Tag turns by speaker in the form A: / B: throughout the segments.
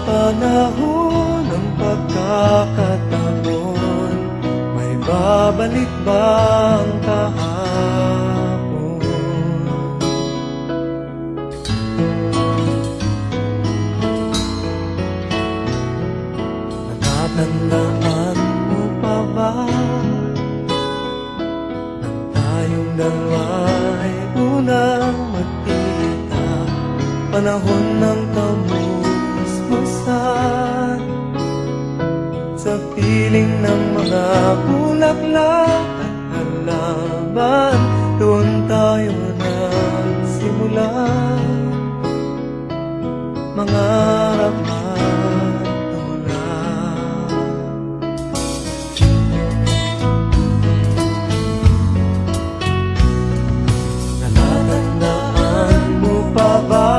A: panahon ng pagkakataon, may babalik bang kahapon? Natatandaan mo pa ba nang tayong dalawa'y unang magkita, panahon ng kamusmusan, sa piling ng mga bulaklak at halaman, doon tayo nagsimula mangarap at tumulak. Natatandaan mo pa ba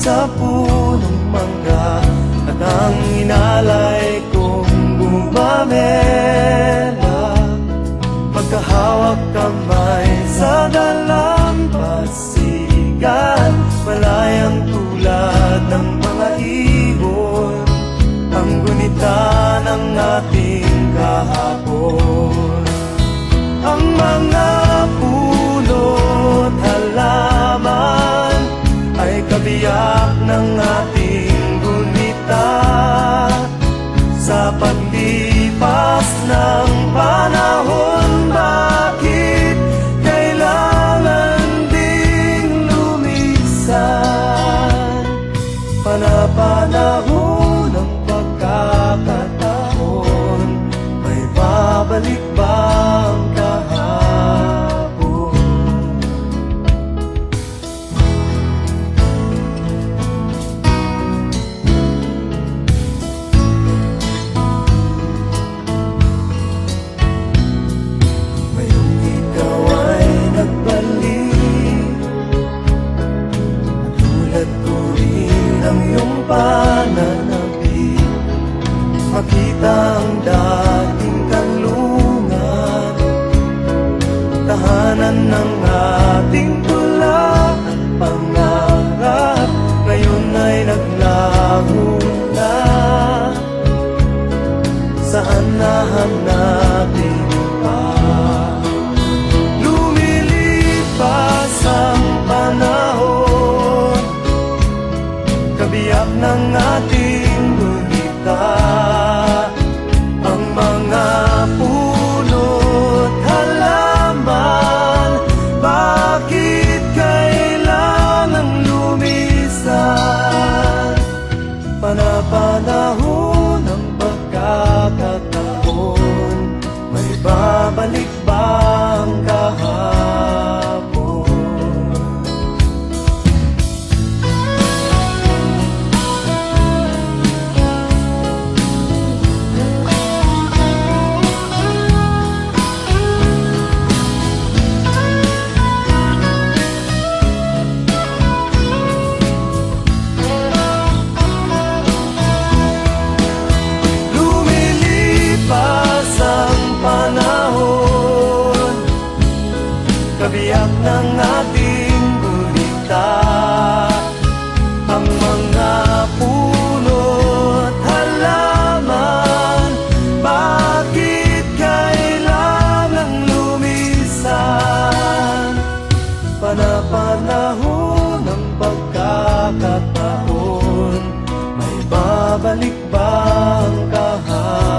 A: sa punong mangga at ang inalay kong bumamela, magkahawak kamay sa dalampasigan, malayang tulad ng mga ibon, ang gunita ng ating kahapon. Ang mga puno't halaman ay kabiyak ng ating gunita, sa paglipas ng panahon. Bakit kailangan ding lumisan? Panapanahon ng pagkakataon, may babalik bang kahapon? Pananabik, makita ang dating kanlungan, tahanan ng ating tula at pangarap, ngayon ay naglaho na. Saan nahanapin pa? Lumilipas ang panahon, kabiyak ng ating gunita, ang mga puno't halaman. Bakit kailangang lumisan? Panapanahon ng pagkakataon, may babalik bang kahapon? Kabiyak ng ating gulita, ang mga puno't halaman. Bakit kailangang lumisan? Panapanahon ng pagkakataon, may babalik bang kahapon?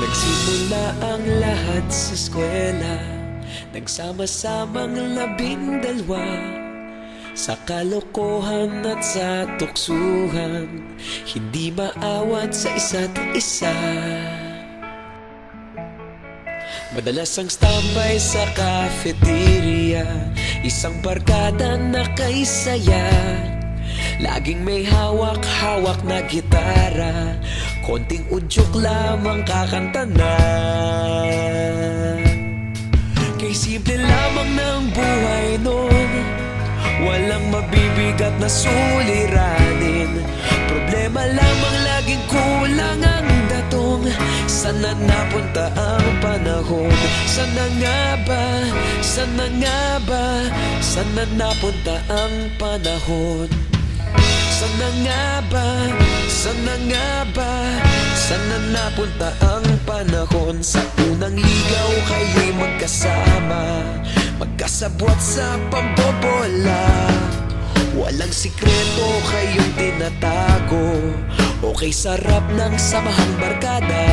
B: Nagsimula ang lahat sa eskwela, nagsama-samang 12, sa kalokohan at sa tuksuhan, hindi maawat sa isa't isa. Madalas ang standby sa cafeteria, isang barkada na kay saya, laging may hawak-hawak na gitara, konting udyok lamang kakanta na. Kay simple lamang ng buhay noon, walang mabibigat na suliranin. Problema lamang laging kulang ang datong. Sana napunta ang panahon? Sana nga ba? Sana nga ba? Sana napunta ang panahon? Sana nga ba? Sana nga ba? Sana napunta ang panahon? Sa unang ligaw kayo'y magkasama, magkasabwat sa pambobola. Walang sikreto kayong tinatago, okay sarap ng samahang barkada.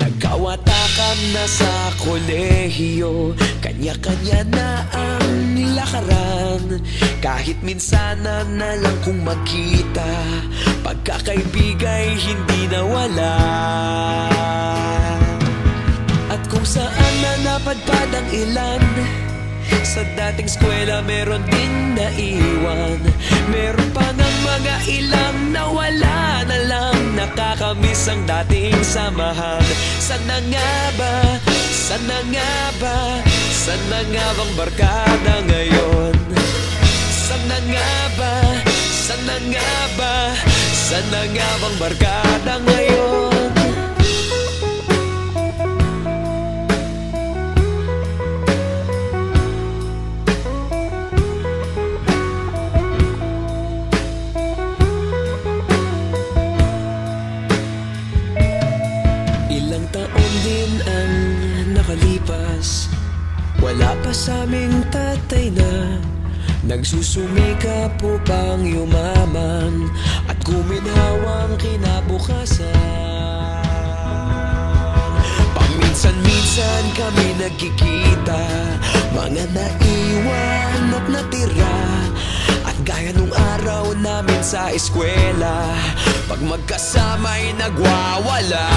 B: Nagkawatakan na sa kolehiyo, kanya-kanya na ang lakaran. Kahit minsan na lang kung magkita, pagkakaibigay hindi nawala. At kung saan na napadpad ang ilan, sa dating eskwela meron din naiwan. Meron pa ng mga ilang nawala na lang, nakakamiss ang dating samahan. Sana nga ba? Sana nga ba? Sana nga bang barkada ngayon? Sana nga ba? Sana nga ba? Sana nga bang barkada ngayon? Ilang taon din ang nakalipas, wala pa sa aming tatay na nagsusumikap upang yumaman at guminhawang kinabukasan. Paminsan-minsan kami nagkikita, mga naiwan at natira. At gaya nung araw namin sa eskwela, pag magkasama'y nagwawala.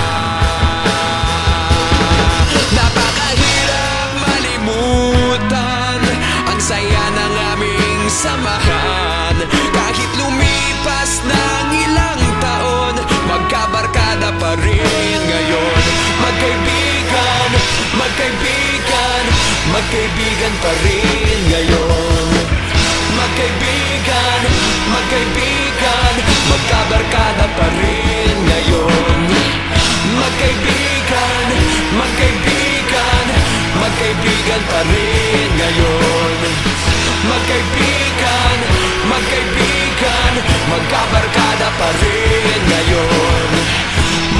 B: Napakahirap malimutan ang saya ng aming samahan. Kahit lumipas ng ilang taon, magkabarkada pa rin ngayon. Magkaibigan, magkaibigan, magkaibigan pa rin ngayon. Magkaibigan, magkaibigan, magkabarkada pa rin ngayon. Magkaibigan, magkaibigan, magkaibigan pa rin ngayon. Magkaibigan, magkaibigan, magkabarkada pa rin ngayon.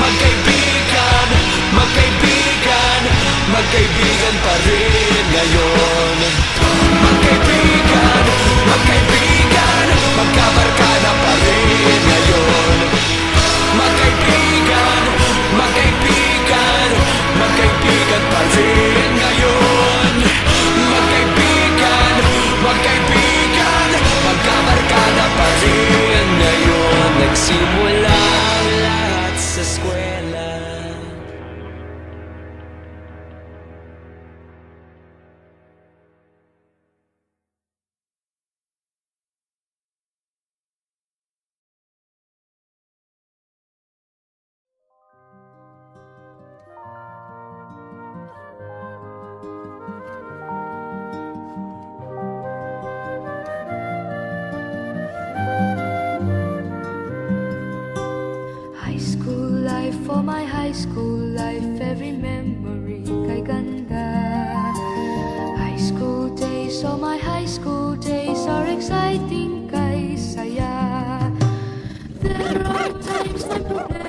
B: Magkaibigan, magkaibigan, magkaibigan pa rin ngayon. Magkaibigan, magkaibigan, magkabarkada pa rin ngayon. Magkaibigan, magkaibigan, magkaibigan pa rin ngayon. Magkaibigan, magkaibigan, magkabarkada pa rin ngayon. Nagsimula ang lahat sa eskwela.
C: High school life, for my high school life, every memory kay ganda. High school days, oh my high school days are exciting kay saya. There are times my problema.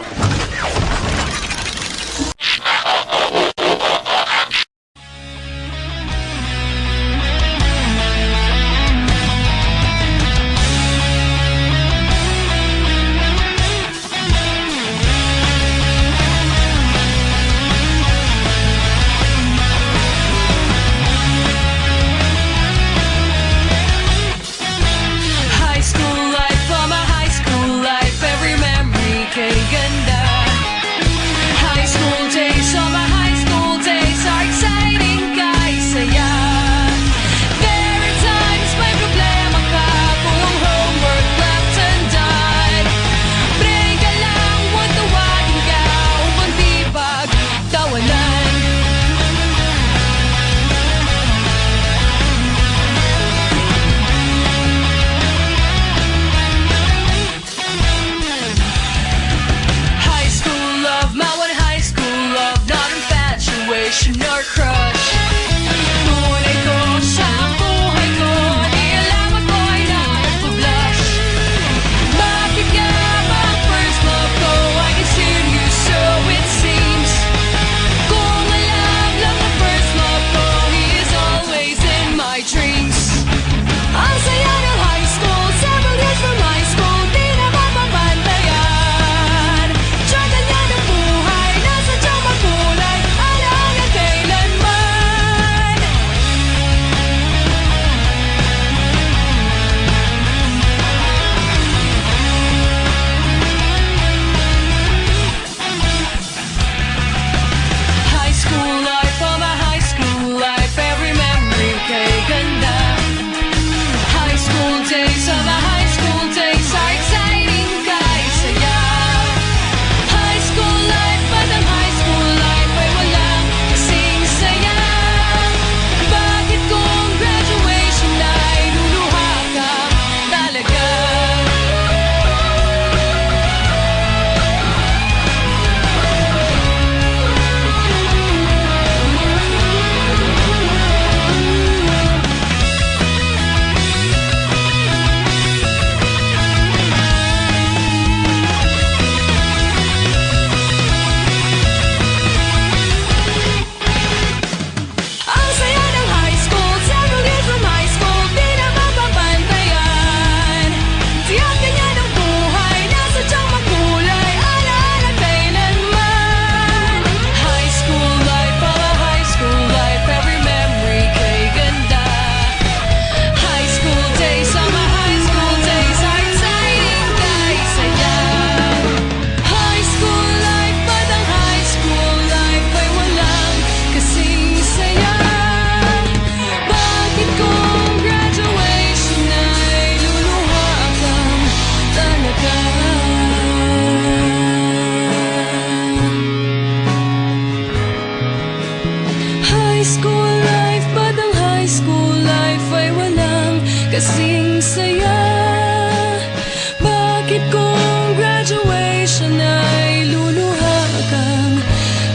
B: minsan ay luluha kang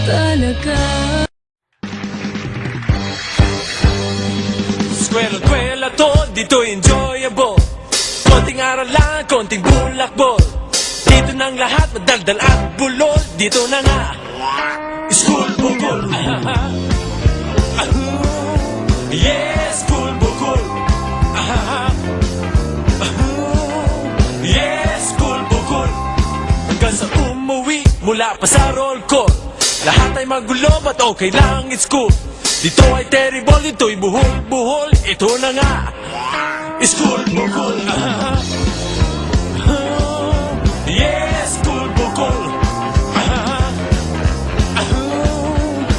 B: talaga. Eskwela to, dito enjoyable. Konting aral lang, konting bulakbol. Dito nang lahat, madaldal at bulol. Dito na nga, school bukol. Yes, school bukol. Yes, school bukol. Hanggang sa umuwi, mula pa sa roll call. Lahat ay magulo, but okay lang, it's cool. Dito ay terrible, dito'y buhol-buhol. Ito na nga, school bukol. Yes, school bukol.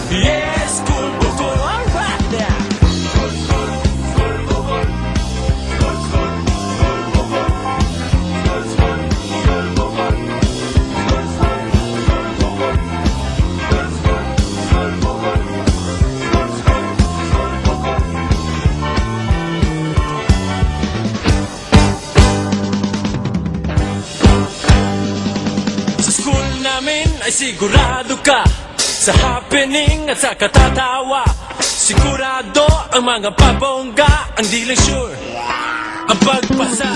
B: Yes, school bukol. All right now. Sa school namin ay sigurado ka sa happening at sa katatawa. Sigurado ang mga pabongga, ang di lang sure ang pagpasa.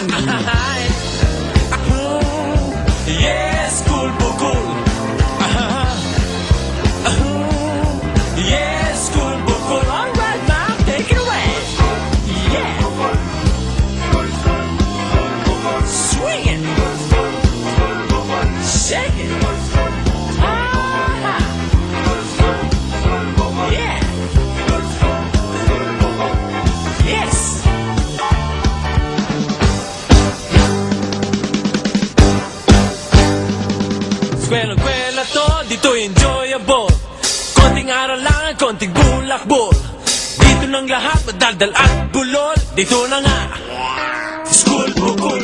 B: Yes, school bukol. Yes, school bukol. All right, mom, take it away. Yeah. Swing it. Shake it. Ah-ha. Yeah. Yes. Eskwela to, dito enjoyable. Konting aral lang, konting bulakbol. Dito nang lahat, madaldal at bulol. Dito na nga, school bukol.